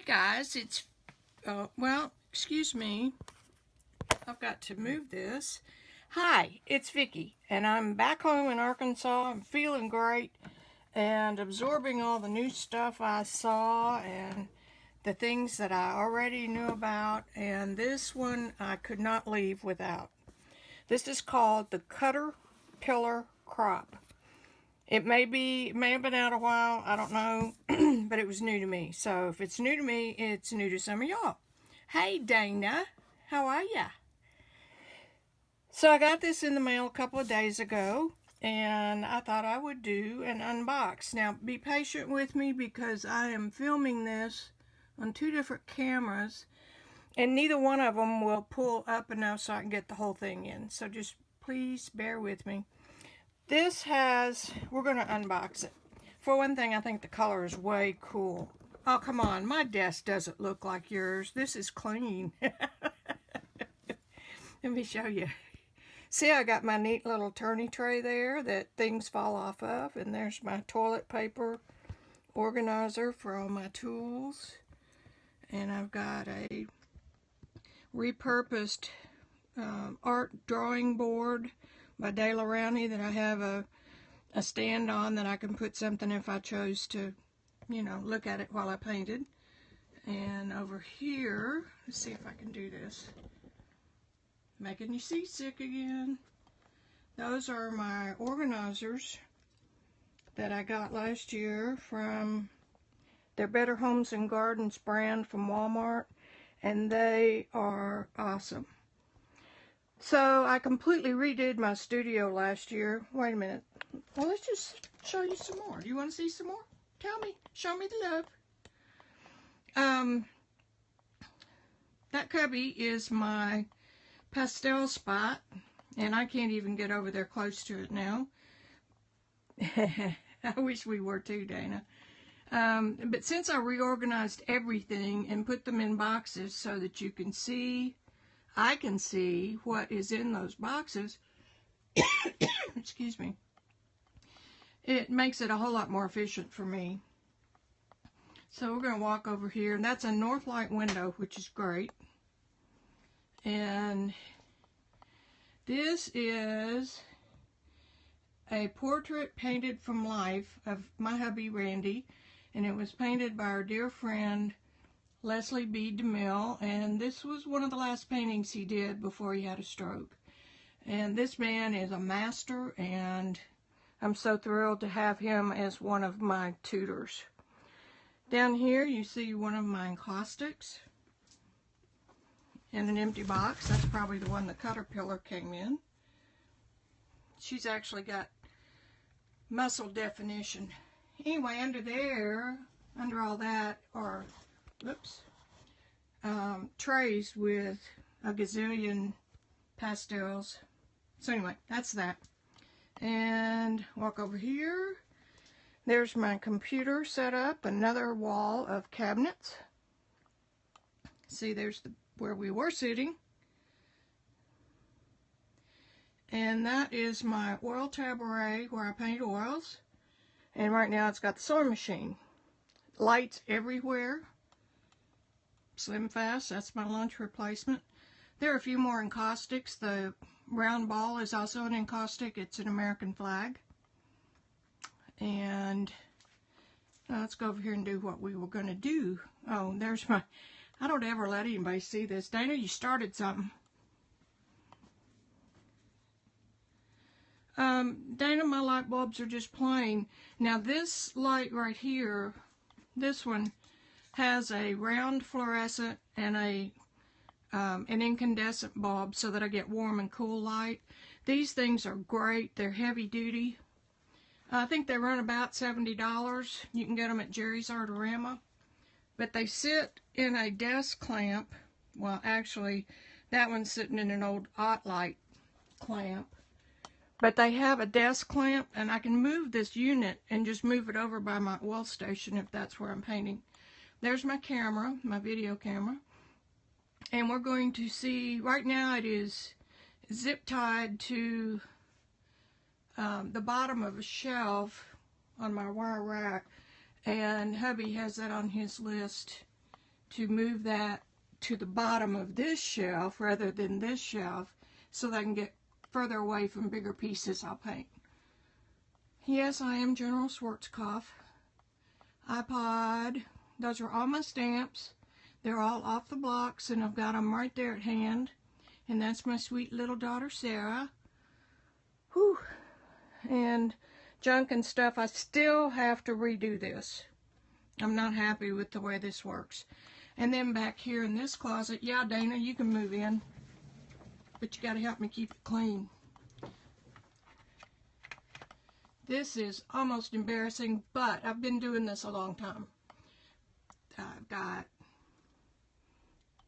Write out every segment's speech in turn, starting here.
guys, it's, well, excuse me, I've got to move this. Hi, it's Vicki, and I'm back home in Arkansas. I'm feeling great and absorbing all the new stuff I saw and the things that I already knew about, and this one I could not leave without. This is called the Cutterpillar Crop. It may have been out a while, I don't know, but it was new to me. So if it's new to me, it's new to some of y'all. Hey Dana, how are ya? So I got this in the mail a couple of days ago, and I thought I would do an unbox. Now be patient with me because I am filming this on two different cameras, and neither one of them will pull up enough so I can get the whole thing in. So just please bear with me. This has, we're going to unbox it. For one thing, I think the color is way cool. Oh, come on, my desk doesn't look like yours. This is clean. Let me show you. See, I got my neat little turny tray there that things fall off of. And there's my toilet paper organizer for all my tools. And I've got a repurposed art drawing board by De La Rowney that I have a stand on that I can put something if I chose to, you know, look at it while I painted. And over here, let's see if I can do this. Making you seasick again. Those are my organizers that I got last year from their Better Homes and Gardens brand from Walmart, and they are awesome. So I completely redid my studio last year. Wait a minute. Well, let's just show you some more. Do you want to see some more? Tell me. Show me the love. That cubby is my pastel spot, and I can't even get over there close to it now. I wish we were too, Dana. But since I reorganized everything and put them in boxes so that you can see, I can see what is in those boxes, excuse me, it makes it a whole lot more efficient for me. So we're going to walk over here, and that's a north light window, which is great. And this is a portrait painted from life of my hubby Randy, and it was painted by our dear friend Leslie B. DeMille, and this was one of the last paintings he did before he had a stroke. And this man is a master, and I'm so thrilled to have him as one of my tutors. Down here you see one of my encaustics in an empty box. That's probably the one the Cutterpillar came in. She's actually got muscle definition. Anyway, under there, under all that are, whoops, trays with a gazillion pastels. So anyway, that's that. And walk over here. There's my computer set up, another wall of cabinets. See, there's where we were sitting. And that is my oil tabaret where I paint oils. And right now it's got the sewing machine. Lights everywhere. Slim Fast, that's my lunch replacement. There are a few more encaustics. The round ball is also an encaustic. It's an American flag. And let's go over here and do what we were going to do. Oh, there's my, I don't ever let anybody see this. Dana, you started something. Dana, my light bulbs are just plain. Now this light right here, this one, has a round fluorescent and an incandescent bulb so that I get warm and cool light. These things are great. They're heavy duty. I think they run about $70. You can get them at Jerry's Artorama. But they sit in a desk clamp. Well, actually, that one's sitting in an old OttLite clamp. But they have a desk clamp, and I can move this unit and just move it over by my oil station if that's where I'm painting. There's my camera, my video camera. And we're going to see, right now it is zip tied to the bottom of a shelf on my wire rack, and hubby has that on his list to move that to the bottom of this shelf rather than this shelf so that I can get further away from bigger pieces I'll paint. Yes, I am General Schwarzkopf. iPod. Those are all my stamps. They're all off the blocks, and I've got them right there at hand. And that's my sweet little daughter, Sarah. Whew. And junk and stuff. I still have to redo this. I'm not happy with the way this works. And then back here in this closet, yeah, Dana, you can move in. But you got to help me keep it clean. This is almost embarrassing, but I've been doing this a long time. I've got,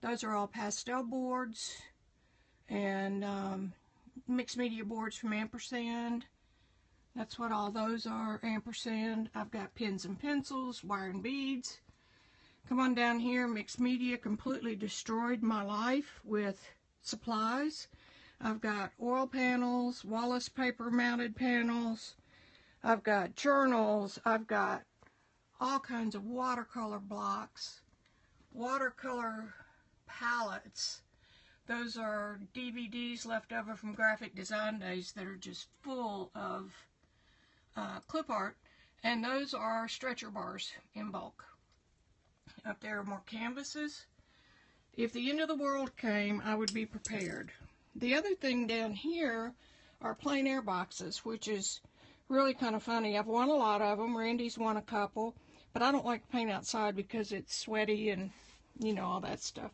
those are all pastel boards and mixed media boards from Ampersand. That's what all those are, Ampersand. I've got pens and pencils, wire and beads. Come on down here, mixed media completely destroyed my life with supplies. I've got oil panels, Wallace paper mounted panels. I've got journals. I've got all kinds of watercolor blocks, watercolor palettes. Those are DVDs left over from graphic design days that are just full of clip art, and those are stretcher bars in bulk. Up there are more canvases. If the end of the world came, I would be prepared. The other thing down here are plein air boxes, which is really kind of funny. I've won a lot of them. Randy's won a couple, but I don't like to paint outside because it's sweaty and, you know, all that stuff.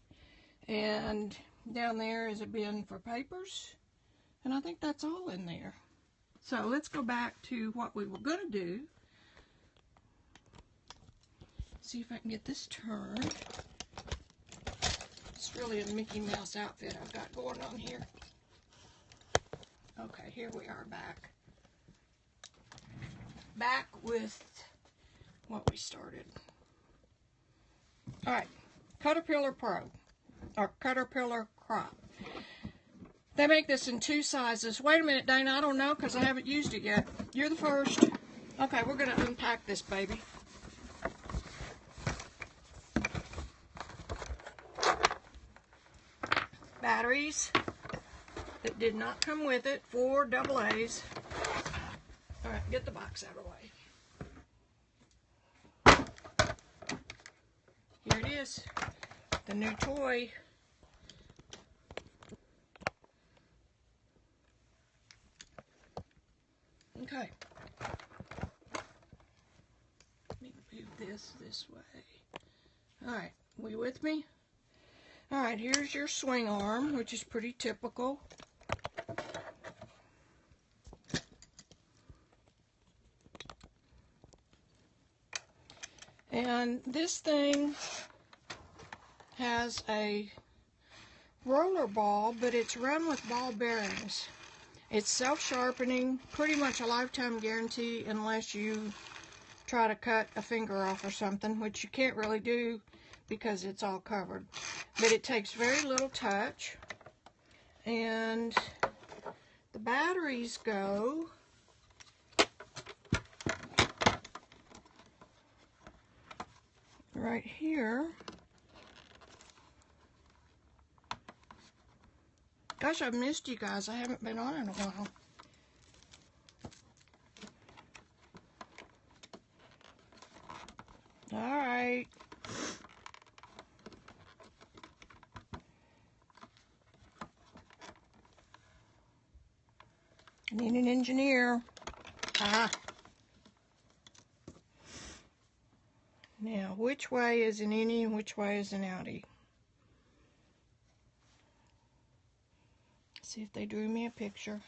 And down there is a bin for papers, and I think that's all in there. So let's go back to what we were going to do. See if I can get this turned. It's really a Mickey Mouse outfit I've got going on here. Okay, here we are back. Back with what we started. Alright, Cutterpillar Pro, or Cutterpillar Crop. They make this in 2 sizes. Wait a minute, Dana, I don't know because I haven't used it yet. You're the first. Okay, we're going to unpack this baby. Batteries that did not come with it, 4 AA's. Alright, get the box out of the way. Here it is, the new toy. Okay. Let me move this way. Alright, we with me? Alright, here's your swing arm, which is pretty typical. And this thing has a roller ball, but it's run with ball bearings. It's self-sharpening, pretty much a lifetime guarantee unless you try to cut a finger off or something, which you can't really do because it's all covered. But it takes very little touch. And the batteries go right here. Gosh, I've missed you guys. I haven't been on in a while. Alright. I need an engineer. Ah. Now, which way is an innie and which way is an outie? See if they drew me a picture.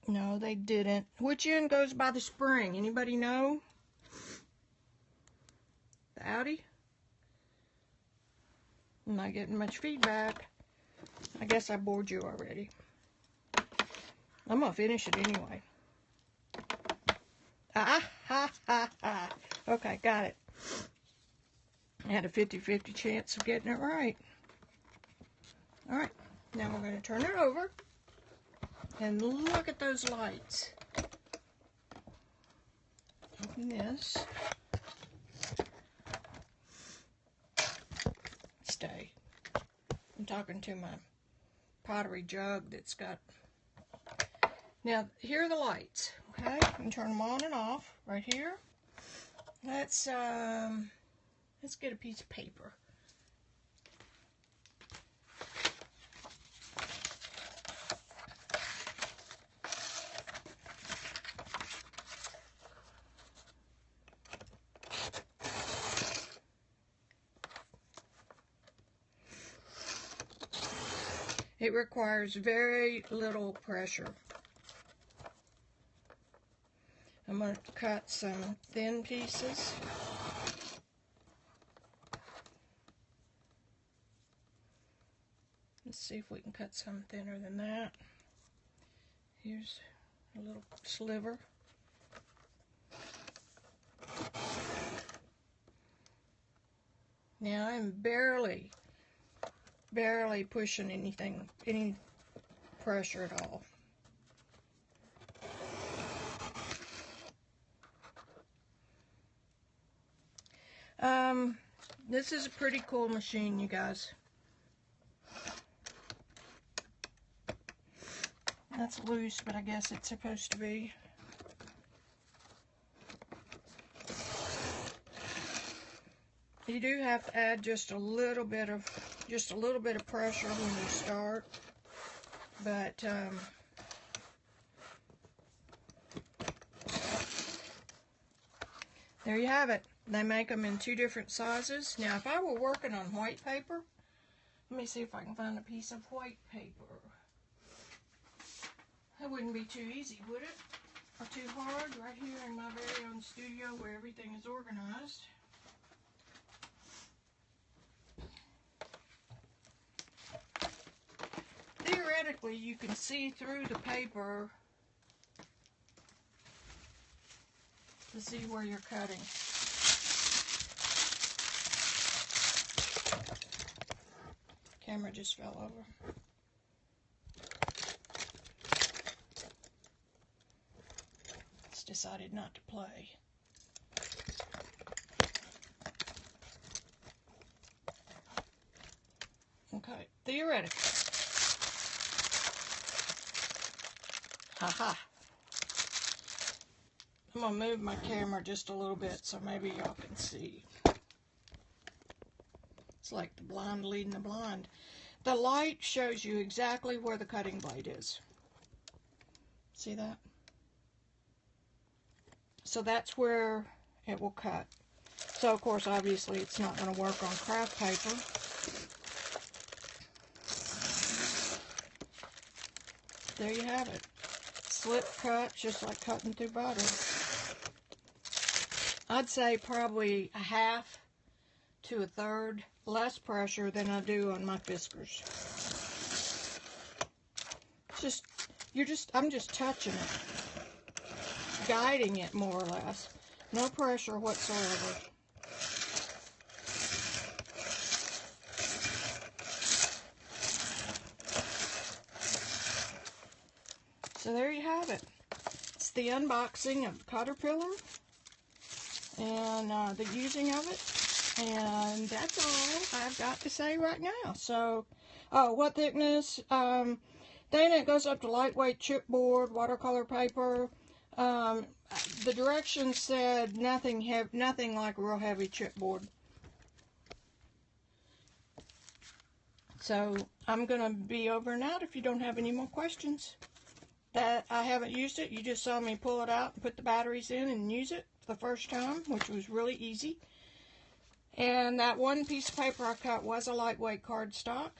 No, they didn't. Which end goes by the spring? Anybody know? The outie? I'm not getting much feedback. I guess I bored you already. I'm gonna finish it anyway. Ah, ha, ha, ha. Okay, got it. I had a 50-50 chance of getting it right. Alright, now we're going to turn it over. And look at those lights. Open And this. Stay. I'm talking to my pottery jug that's got... Now, here are the lights. Okay, you can turn them on and off right here. Let's get a piece of paper. It requires very little pressure. I'm going to cut some thin pieces. Let's see if we can cut some thinner than that. Here's a little sliver. Now I'm barely pushing any pressure at all. This is a pretty cool machine, you guys. That's loose, but I guess it's supposed to be. You do have to add just a little bit of pressure when you start, but there you have it. They make them in 2 different sizes. Now, if I were working on white paper, let me see if I can find a piece of white paper. That wouldn't be too easy, would it? Or too hard? Right here in my very own studio where everything is organized. Theoretically, you can see through the paper to see where you're cutting. Camera just fell over. It's decided not to play. Okay, theoretically. Haha. I'm going to move my camera just a little bit so maybe y'all can see. It's like the blind leading the blind. The light shows you exactly where the cutting blade is. See that? So that's where it will cut. So of course, obviously, it's not going to work on craft paper. There you have it. Slip cut, just like cutting through butter. I'd say probably a half to a third less pressure than I do on my Fiskars. I'm just touching it, guiding it more or less. No pressure whatsoever. So there you have it. It's the unboxing of Cutterpillar and the using of it. And that's all I've got to say right now. So, what thickness? Then it goes up to lightweight chipboard, watercolor paper. The directions said nothing like real heavy chipboard. So I'm gonna be over and out if you don't have any more questions. That I haven't used it. You just saw me pull it out and put the batteries in and use it for the first time, which was really easy. And that one piece of paper I cut was a lightweight cardstock.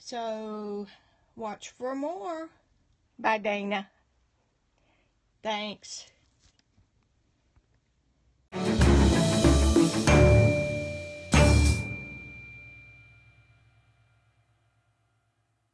So watch for more. Bye, Dana. Thanks.